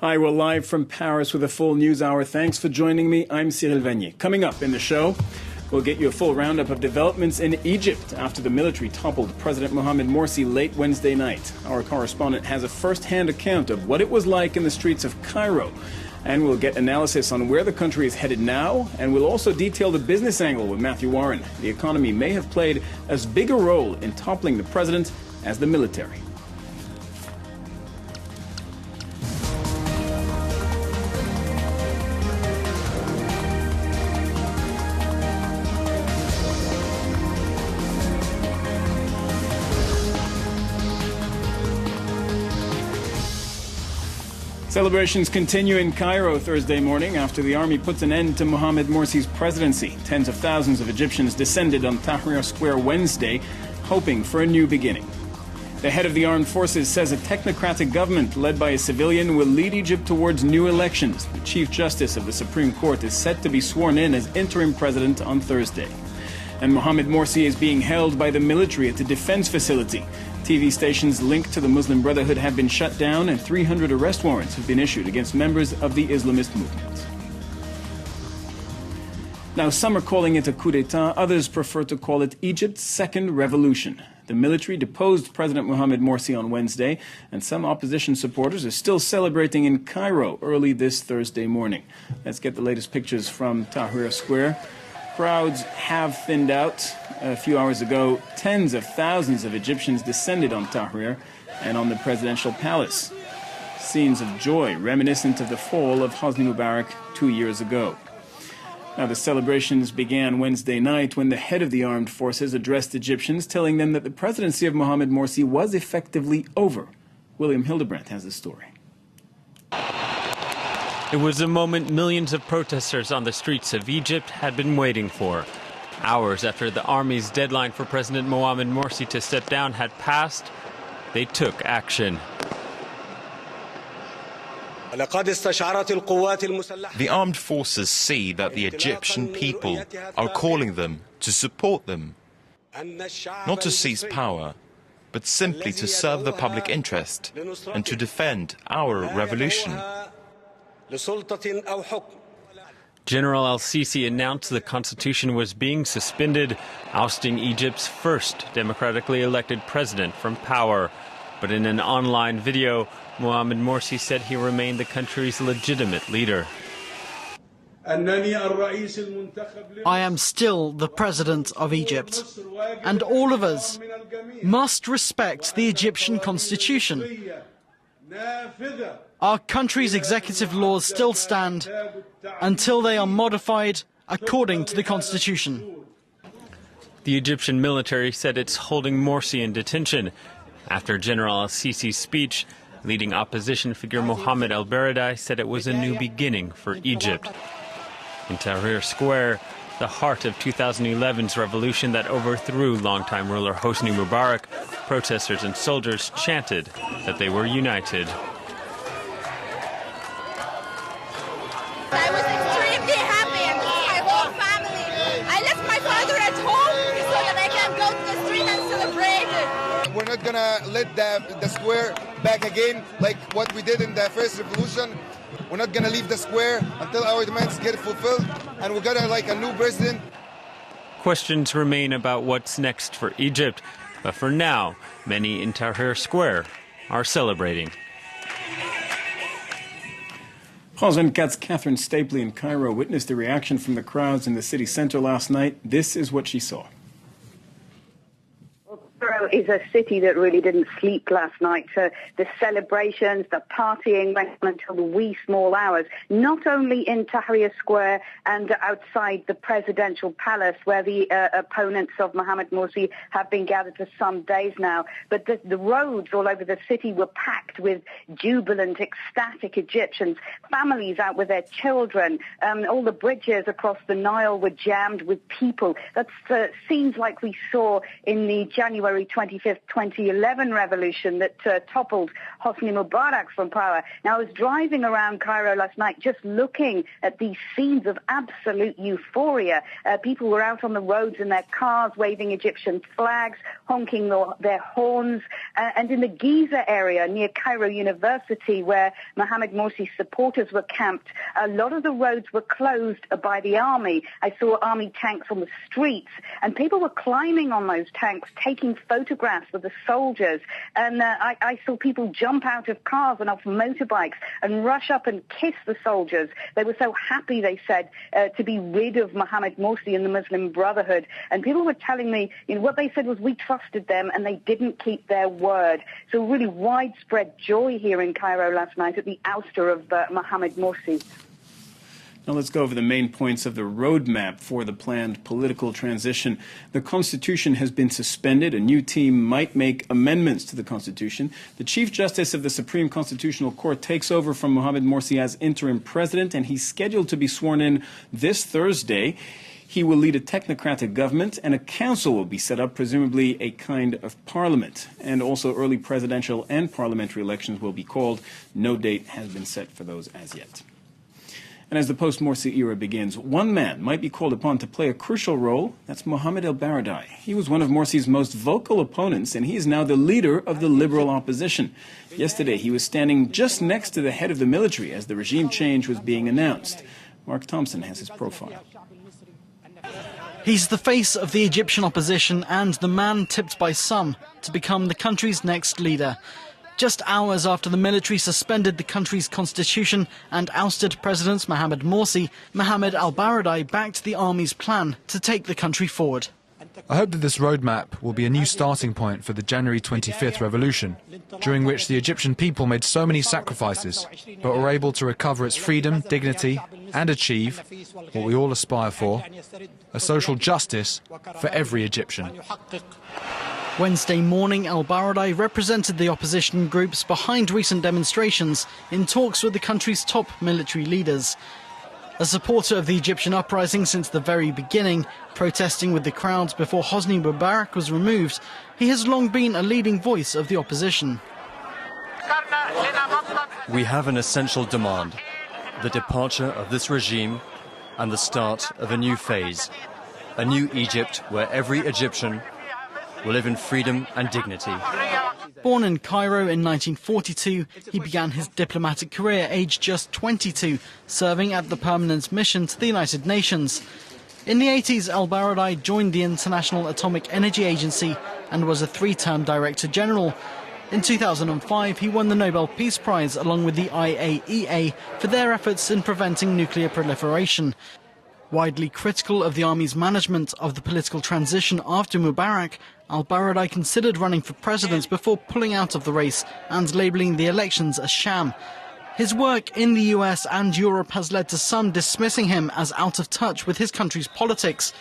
Hi, we're live from Paris with a full news hour. Thanks for joining me. I'm Cyril Vanier. Coming up in the show, we'll get you a full roundup of developments in Egypt after the military toppled President Mohamed Morsi late Wednesday night. Our correspondent has a first-hand account of what it was like in the streets of Cairo. And we'll get analysis on where the country is headed now, and we'll also detail the business angle with Matthew Warren. The economy may have played as big a role in toppling the president as the military. Celebrations continue in Cairo Thursday morning after the army puts an end to Mohamed Morsi's presidency. Tens of thousands of Egyptians descended on Tahrir Square Wednesday, hoping for a new beginning. The head of the armed forces says a technocratic government led by a civilian will lead Egypt towards new elections. The Chief Justice of the Supreme Court is set to be sworn in as interim president on Thursday. And Mohamed Morsi is being held by the military at a defense facility. TV stations linked to the Muslim Brotherhood have been shut down and 300 arrest warrants have been issued against members of the Islamist movement. Now, some are calling it a coup d'etat, others prefer to call it Egypt's second revolution. The military deposed President Mohamed Morsi on Wednesday, and some opposition supporters are still celebrating in Cairo early this Thursday morning. Let's get the latest pictures from Tahrir Square. Crowds have thinned out. A few hours ago, tens of thousands of Egyptians descended on Tahrir and on the presidential palace. Scenes of joy reminiscent of the fall of Hosni Mubarak 2 years ago. Now, the celebrations began Wednesday night when the head of the armed forces addressed Egyptians, telling them that the presidency of Mohamed Morsi was effectively over. William Hildebrandt has the story. It was a moment millions of protesters on the streets of Egypt had been waiting for. Hours after the army's deadline for President Mohamed Morsi to step down had passed, they took action. The armed forces see that the Egyptian people are calling them to support them, not to seize power, but simply to serve the public interest and to defend our revolution. General al-Sisi announced the constitution was being suspended, ousting Egypt's first democratically elected president from power. But in an online video, Mohamed Morsi said he remained the country's legitimate leader. I am still the president of Egypt, and all of us must respect the Egyptian constitution. Our country's executive laws still stand until they are modified according to the constitution. The Egyptian military said it's holding Morsi in detention. After General al-Sisi's speech, leading opposition figure Mohammed al-Baradei said it was a new beginning for Egypt. In Tahrir Square, the heart of 2011's revolution that overthrew longtime ruler Hosni Mubarak, protesters and soldiers chanted that they were united. I was extremely happy and my whole family. I left my father at home so that I can go to the street and celebrate it. We're not gonna let the square back again like what we did in the first revolution. We're not gonna leave the square until our demands get fulfilled, and we're gonna like a new president. Questions remain about what's next for Egypt, but for now, many in Tahrir Square are celebrating. France 24's Catherine Stapley in Cairo witnessed the reaction from the crowds in the city center last night. This is what she saw. Cairo is a city that really didn't sleep last night. So the celebrations, the partying went on until the wee small hours, not only in Tahrir Square and outside the presidential palace where the opponents of Mohamed Morsi have been gathered for some days now, but the roads all over the city were packed with jubilant, ecstatic Egyptians, families out with their children. All the bridges across the Nile were jammed with people. That's scenes like we saw in the January 20 25th, 2011 revolution that toppled Hosni Mubarak from power. Now, I was driving around Cairo last night just looking at these scenes of absolute euphoria. People were out on the roads in their cars, waving Egyptian flags, honking their horns. And in the Giza area near Cairo University, where Mohamed Morsi's supporters were camped, a lot of the roads were closed by the army. I saw army tanks on the streets, and people were climbing on those tanks, taking photographs of the soldiers. And I saw people jump out of cars and off motorbikes and rush up and kiss the soldiers. They were so happy, they said, to be rid of Mohamed Morsi and the Muslim Brotherhood. And people were telling me, what they said was, we trusted them and they didn't keep their word. So really widespread joy here in Cairo last night at the ouster of Mohamed Morsi. Now let's go over the main points of the roadmap for the planned political transition. The Constitution has been suspended. A new team might make amendments to the Constitution. The Chief Justice of the Supreme Constitutional Court takes over from Mohamed Morsi as interim president, and he's scheduled to be sworn in this Thursday. He will lead a technocratic government, and a council will be set up, presumably a kind of parliament. And also early presidential and parliamentary elections will be called. No date has been set for those as yet. And as the post-Morsi era begins, one man might be called upon to play a crucial role. That's Mohamed El-Baradei. He was one of Morsi's most vocal opponents, and he is now the leader of the liberal opposition. Yesterday, he was standing just next to the head of the military as the regime change was being announced. Mark Thompson has his profile. He's the face of the Egyptian opposition and the man tipped by some to become the country's next leader. Just hours after the military suspended the country's constitution and ousted President Mohamed Morsi, Mohamed El-Baradei backed the army's plan to take the country forward. I hope that this roadmap will be a new starting point for the January 25th revolution, during which the Egyptian people made so many sacrifices, but were able to recover its freedom, dignity, and achieve what we all aspire for, a social justice for every Egyptian. Wednesday morning, El-Baradei represented the opposition groups behind recent demonstrations in talks with the country's top military leaders. A supporter of the Egyptian uprising since the very beginning, protesting with the crowds before Hosni Mubarak was removed, he has long been a leading voice of the opposition. We have an essential demand: the departure of this regime and the start of a new phase, a new Egypt where every Egyptian will live in freedom and dignity. Born in Cairo in 1942, he began his diplomatic career aged just 22, serving at the Permanent Mission to the United Nations. In the 80s, El-Baradei joined the International Atomic Energy Agency and was a three-term Director General. In 2005, he won the Nobel Peace Prize along with the IAEA for their efforts in preventing nuclear proliferation. Widely critical of the army's management of the political transition after Mubarak, El-Baradei considered running for president before pulling out of the race and labelling the elections a sham. His work in the US and Europe has led to some dismissing him as out of touch with his country's politics.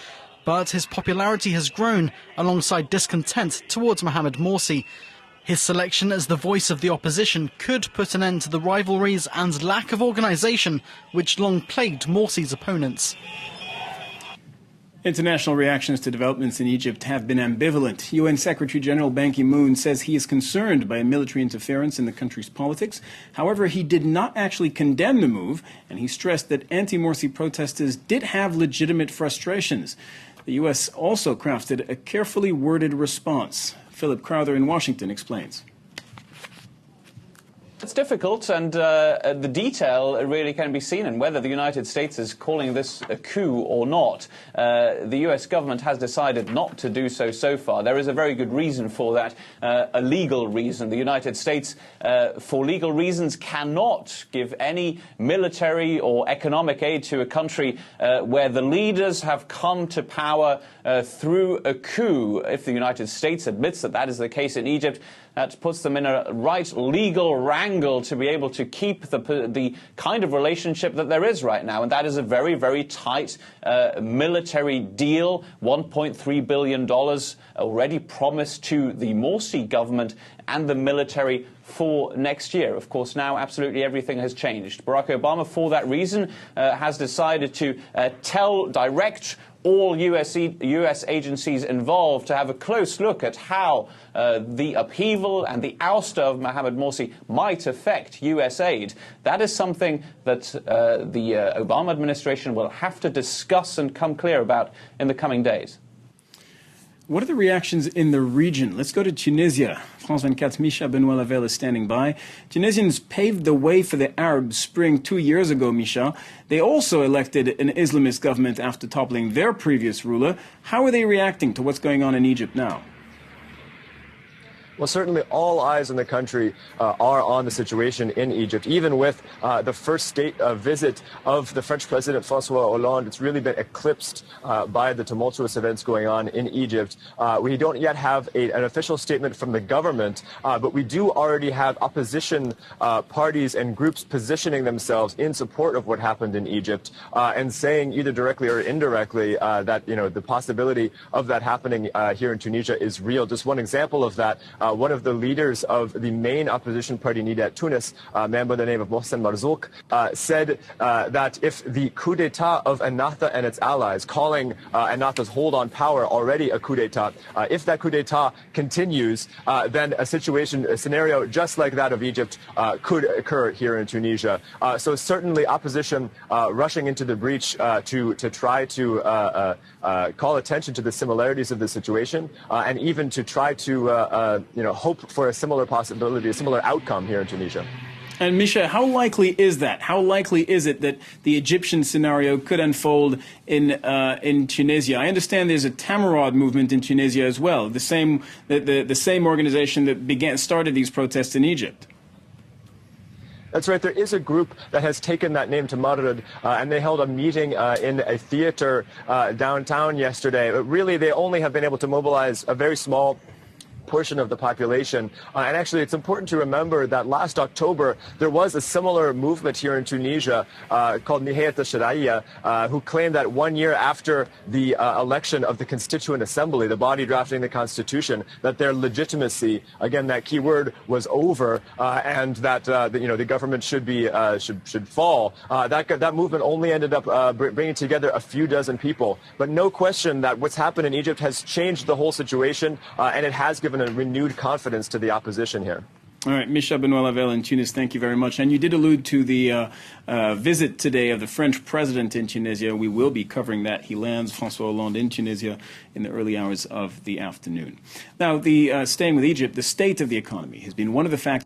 But his popularity has grown alongside discontent towards Mohamed Morsi. His selection as the voice of the opposition could put an end to the rivalries and lack of organisation which long plagued Morsi's opponents. International reactions to developments in Egypt have been ambivalent. UN Secretary General Ban Ki-moon says he is concerned by military interference in the country's politics. However, he did not actually condemn the move, and he stressed that anti-Morsi protesters did have legitimate frustrations. The U.S. also crafted a carefully worded response. Philip Crowther in Washington explains. It's difficult, and the detail really can be seen in whether the United States is calling this a coup or not. The U.S. government has decided not to do so far. There is a very good reason for that, a legal reason. The United States, for legal reasons, cannot give any military or economic aid to a country where the leaders have come to power through a coup. If the United States admits that that is the case in Egypt, that puts them in a right legal wrangle to be able to keep the kind of relationship that there is right now. And that is a very, very tight military deal, $1.3 billion already promised to the Morsi government and the military for next year. Of course, now absolutely everything has changed. Barack Obama, for that reason, has decided to direct all US agencies involved to have a close look at how the upheaval and the ouster of Mohamed Morsi might affect US aid. That is something that the Obama administration will have to discuss and come clear about in the coming days. What are the reactions in the region? Let's go to Tunisia. France 24's Misha Benoit-Lavelle is standing by. Tunisians paved the way for the Arab Spring 2 years ago, Misha. They also elected an Islamist government after toppling their previous ruler. How are they reacting to what's going on in Egypt now? Well, certainly all eyes in the country are on the situation in Egypt. Even with the first state visit of the French President Francois Hollande, it's really been eclipsed by the tumultuous events going on in Egypt. We don't yet have an official statement from the government, but we do already have opposition parties and groups positioning themselves in support of what happened in Egypt and saying either directly or indirectly that, you know, the possibility of that happening here in Tunisia is real. Just one example of that. One of the leaders of the main opposition party, Nida Tunis, a man by the name of Mohsen Marzouk, said that if the coup d'etat of Ennahda and its allies, calling Ennahda's hold on power already a coup d'etat, if that coup d'etat continues, then a scenario just like that of Egypt could occur here in Tunisia. So certainly opposition rushing into the breach to try to call attention to the similarities of the situation and even to try to hope for a similar possibility, a similar outcome here in Tunisia. And Misha, how likely is that? How likely is it that the Egyptian scenario could unfold in Tunisia? I understand there's a Tamarod movement in Tunisia as well, the same organization that started these protests in Egypt. That's right. There is a group that has taken that name, Tamarod, and they held a meeting in a theater downtown yesterday. But really, they only have been able to mobilize a very small portion of the population. And actually, it's important to remember that last October, there was a similar movement here in Tunisia called Nihayat al-Shara'iyya, who claimed that 1 year after the election of the Constituent Assembly, the body drafting the Constitution, that their legitimacy, again, that key word, was over, and that the government should fall. That movement only ended up bringing together a few dozen people. But no question that what's happened in Egypt has changed the whole situation, and it has given a renewed confidence to the opposition here. All right, Misha Benoit-Lavelle in Tunis, thank you very much. And you did allude to the visit today of the French president in Tunisia. We will be covering that. He lands, Francois Hollande, in Tunisia in the early hours of the afternoon. Now, staying with Egypt, the state of the economy has been one of the factors